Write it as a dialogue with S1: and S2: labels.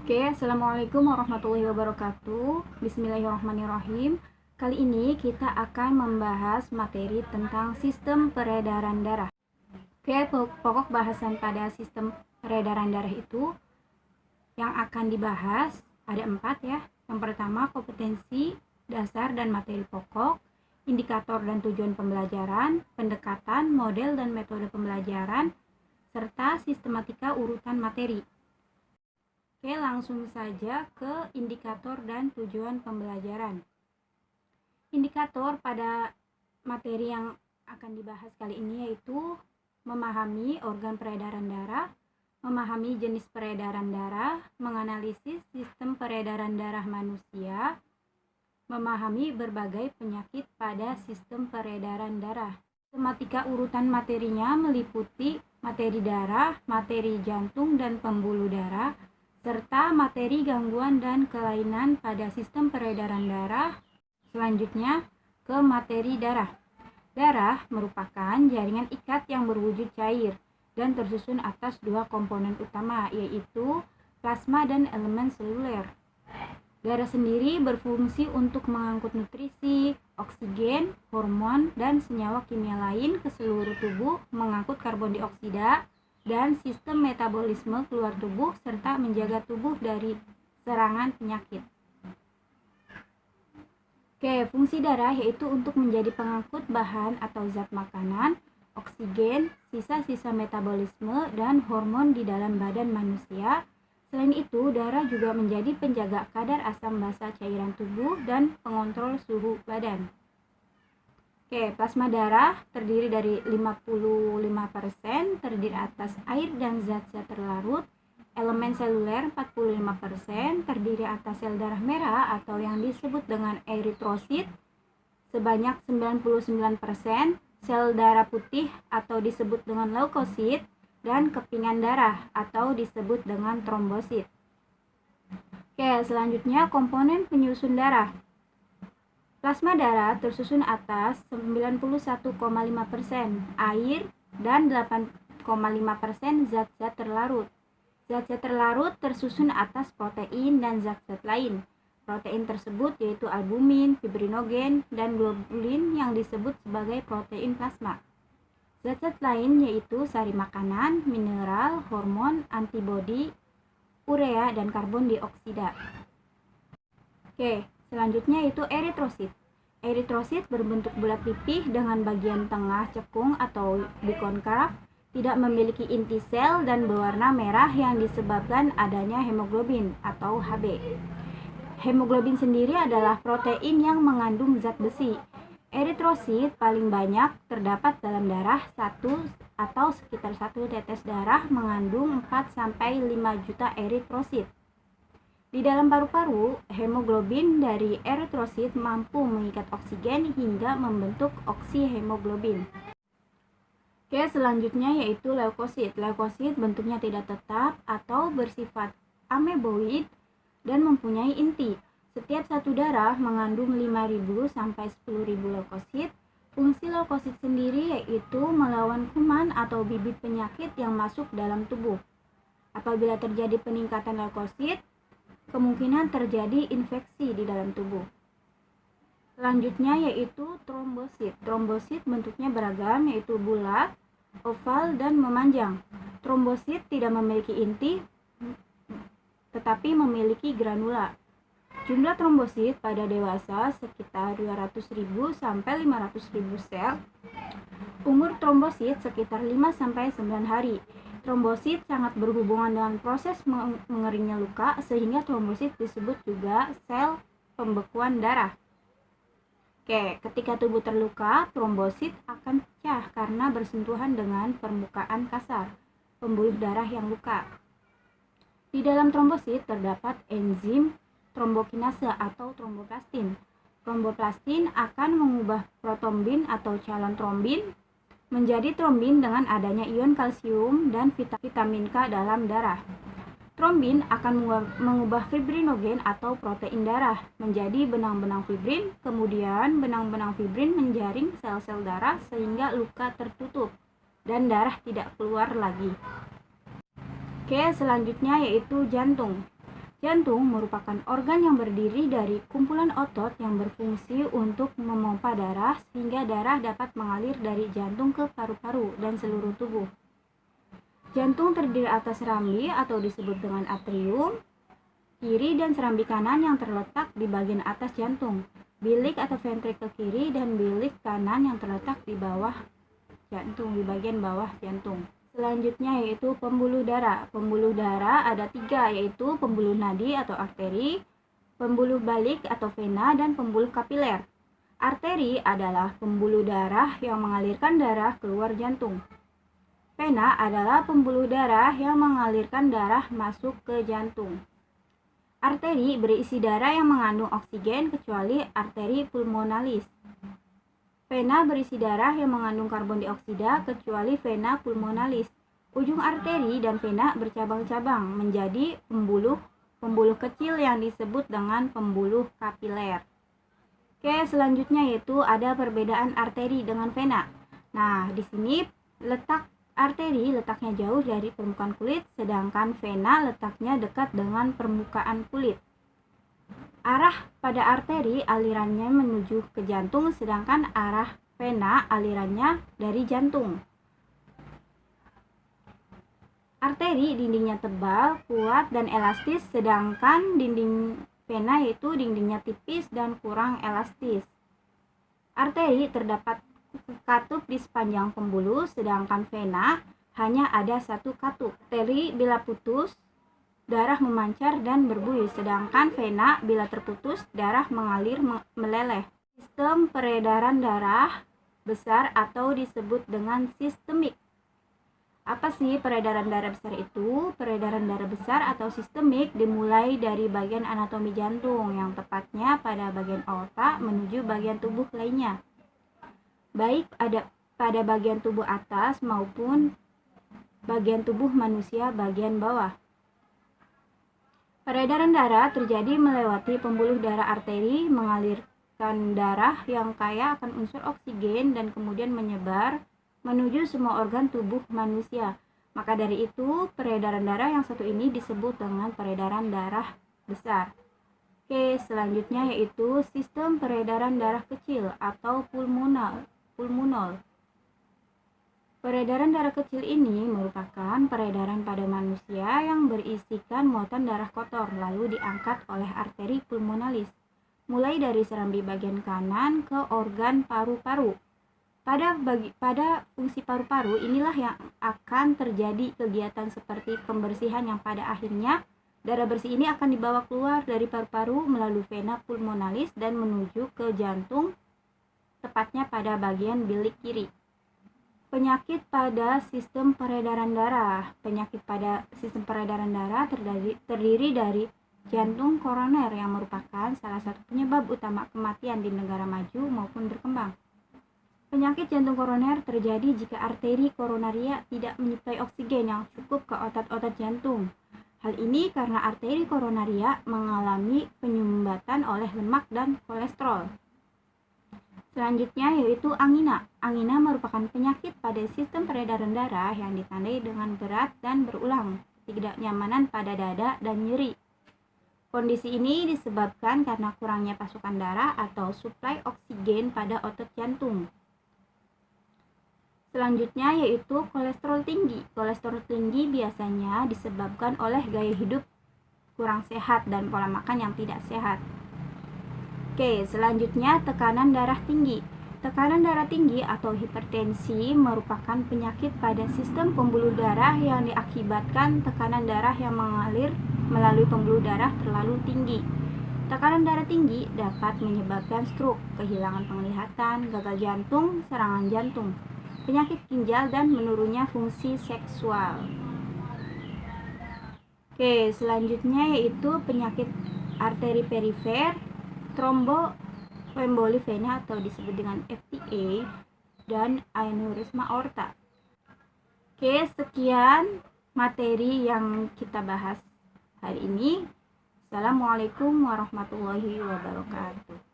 S1: Oke, Assalamualaikum warahmatullahi wabarakatuh. Bismillahirrahmanirrahim. Kali ini kita akan membahas materi tentang sistem peredaran darah. Oke, pokok bahasan pada sistem peredaran darah itu yang akan dibahas ada 4 ya. Yang pertama, kompetensi, dasar dan materi pokok, indikator dan tujuan pembelajaran, pendekatan, model dan metode pembelajaran, serta sistematika urutan materi. Oke, langsung saja ke indikator dan tujuan pembelajaran. Indikator pada materi yang akan dibahas kali ini yaitu memahami organ peredaran darah, memahami jenis peredaran darah, menganalisis sistem peredaran darah manusia, memahami berbagai penyakit pada sistem peredaran darah. Sistematika urutan materinya meliputi materi darah, materi jantung dan pembuluh darah, serta materi gangguan dan kelainan pada sistem peredaran darah. Selanjutnya ke materi darah. Darah merupakan jaringan ikat yang berwujud cair dan tersusun atas 2 komponen utama, yaitu plasma dan elemen seluler. Darah sendiri berfungsi untuk mengangkut nutrisi, oksigen, hormon, dan senyawa kimia lain ke seluruh tubuh, mengangkut karbon dioksida, dan sistem metabolisme keluar tubuh, serta menjaga tubuh dari serangan penyakit. Oke, fungsi darah yaitu untuk menjadi pengangkut bahan atau zat makanan, oksigen, sisa-sisa metabolisme, dan hormon di dalam badan manusia. Selain itu, darah juga menjadi penjaga kadar asam basa cairan tubuh dan pengontrol suhu badan. Oke, plasma darah terdiri dari 55%, terdiri atas air dan zat-zat terlarut. Elemen seluler 45%, terdiri atas sel darah merah atau yang disebut dengan eritrosit sebanyak 99%, sel darah putih atau disebut dengan leukosit, dan kepingan darah atau disebut dengan trombosit. Oke, selanjutnya komponen penyusun darah. Plasma darah tersusun atas 91,5% air dan 8,5% zat-zat terlarut. Zat-zat terlarut tersusun atas protein dan zat-zat lain. Protein tersebut yaitu albumin, fibrinogen, dan globulin yang disebut sebagai protein plasma. Zat-zat lain yaitu sari makanan, mineral, hormon, antibodi, urea, dan karbon dioksida. Oke, selanjutnya yaitu eritrosit. Eritrosit berbentuk bulat pipih dengan bagian tengah cekung atau bikonkav, tidak memiliki inti sel dan berwarna merah yang disebabkan adanya hemoglobin atau Hb. Hemoglobin sendiri adalah protein yang mengandung zat besi. Eritrosit paling banyak terdapat dalam darah 1 atau sekitar 1 tetes darah mengandung 4-5 juta eritrosit. Di dalam paru-paru, hemoglobin dari eritrosit mampu mengikat oksigen hingga membentuk oksihemoglobin. Oke, selanjutnya yaitu leukosit. Leukosit bentuknya tidak tetap atau bersifat ameboid dan mempunyai inti. Setiap satu darah mengandung 5.000 sampai 10.000 leukosit. Fungsi leukosit sendiri yaitu melawan kuman atau bibit penyakit yang masuk dalam tubuh. Apabila terjadi peningkatan leukosit, kemungkinan terjadi infeksi di dalam tubuh. Selanjutnya yaitu trombosit. Trombosit bentuknya beragam, yaitu bulat, oval, dan memanjang. Trombosit tidak memiliki inti, tetapi memiliki granula. Jumlah trombosit pada dewasa sekitar 200.000 sampai 500.000 sel. Umur trombosit sekitar 5 sampai 9 hari. Trombosit sangat berhubungan dengan proses mengeringnya luka, sehingga trombosit disebut juga sel pembekuan darah. Oke, ketika tubuh terluka, trombosit akan pecah karena bersentuhan dengan permukaan kasar pembuluh darah yang luka. Di dalam trombosit terdapat enzim trombokinase atau tromboplastin. Tromboplastin akan mengubah protombin atau calon trombin menjadi trombin dengan adanya ion kalsium dan vitamin K dalam darah. Trombin akan mengubah fibrinogen atau protein darah menjadi benang-benang fibrin, kemudian benang-benang fibrin menjaring sel-sel darah sehingga luka tertutup dan darah tidak keluar lagi. Oke, selanjutnya yaitu jantung. Jantung merupakan organ yang berdiri dari kumpulan otot yang berfungsi untuk memompa darah sehingga darah dapat mengalir dari jantung ke paru-paru dan seluruh tubuh. Jantung terdiri atas serambi atau disebut dengan atrium kiri dan serambi kanan yang terletak di bagian atas jantung, bilik atau ventrikel kiri dan bilik kanan yang terletak di bawah jantung, di bagian bawah jantung. Selanjutnya yaitu pembuluh darah. Pembuluh darah ada 3, yaitu pembuluh nadi atau arteri, pembuluh balik atau vena, dan pembuluh kapiler. Arteri adalah pembuluh darah yang mengalirkan darah keluar jantung. Vena adalah pembuluh darah yang mengalirkan darah masuk ke jantung. Arteri berisi darah yang mengandung oksigen kecuali arteri pulmonalis. Vena berisi darah yang mengandung karbon dioksida kecuali vena pulmonalis. Ujung arteri dan vena bercabang-cabang menjadi pembuluh kecil yang disebut dengan pembuluh kapiler. Oke, selanjutnya yaitu ada perbedaan arteri dengan vena. Nah, di sini letak arteri letaknya jauh dari permukaan kulit, sedangkan vena letaknya dekat dengan permukaan kulit. Arah pada arteri alirannya menuju ke jantung, sedangkan arah vena alirannya dari jantung. Arteri dindingnya tebal, kuat, dan elastis, sedangkan dinding vena yaitu dindingnya tipis dan kurang elastis. Arteri terdapat katup di sepanjang pembuluh, sedangkan vena hanya ada satu katup. Arteri bila putus, darah memancar dan berbuih, sedangkan vena bila terputus, darah mengalir meleleh. Sistem peredaran darah besar atau disebut dengan sistemik. Apa sih peredaran darah besar itu? Peredaran darah besar atau sistemik dimulai dari bagian anatomi jantung, yang tepatnya pada bagian aorta menuju bagian tubuh lainnya, baik pada bagian tubuh atas maupun bagian tubuh manusia bagian bawah. Peredaran darah terjadi melewati pembuluh darah. Arteri mengalirkan darah yang kaya akan unsur oksigen dan kemudian menyebar menuju semua organ tubuh manusia. Maka dari itu, peredaran darah yang satu ini disebut dengan peredaran darah besar. Oke, selanjutnya yaitu sistem peredaran darah kecil atau pulmonal. Peredaran darah kecil ini merupakan peredaran pada manusia yang berisikan muatan darah kotor lalu diangkat oleh arteri pulmonalis, mulai dari serambi bagian kanan ke organ paru-paru. Pada fungsi paru-paru inilah yang akan terjadi kegiatan seperti pembersihan, yang pada akhirnya darah bersih ini akan dibawa keluar dari paru-paru melalui vena pulmonalis dan menuju ke jantung, tepatnya pada bagian bilik kiri. Penyakit pada sistem peredaran darah. Penyakit pada sistem peredaran darah terdiri dari jantung koroner yang merupakan salah satu penyebab utama kematian di negara maju maupun berkembang. Penyakit jantung koroner terjadi jika arteri koronaria tidak menyuplai oksigen yang cukup ke otot-otot jantung. Hal ini karena arteri koronaria mengalami penyumbatan oleh lemak dan kolesterol. Selanjutnya yaitu angina. Angina merupakan penyakit pada sistem peredaran darah yang ditandai dengan berat dan berulang, ketidaknyamanan pada dada, dan nyeri. Kondisi ini disebabkan karena kurangnya pasokan darah atau suplai oksigen pada otot jantung. Selanjutnya yaitu kolesterol tinggi. Kolesterol tinggi biasanya disebabkan oleh gaya hidup kurang sehat dan pola makan yang tidak sehat. Oke, selanjutnya tekanan darah tinggi. Tekanan darah tinggi atau hipertensi merupakan penyakit pada sistem pembuluh darah yang diakibatkan tekanan darah yang mengalir melalui pembuluh darah terlalu tinggi. Tekanan darah tinggi dapat menyebabkan stroke, kehilangan penglihatan, gagal jantung, serangan jantung, penyakit ginjal, dan menurunnya fungsi seksual. Oke, selanjutnya yaitu penyakit arteri perifer, tromboemboli vena atau disebut dengan FTA, dan aneurisma aorta. Oke, sekian materi yang kita bahas hari ini. Assalamualaikum warahmatullahi wabarakatuh.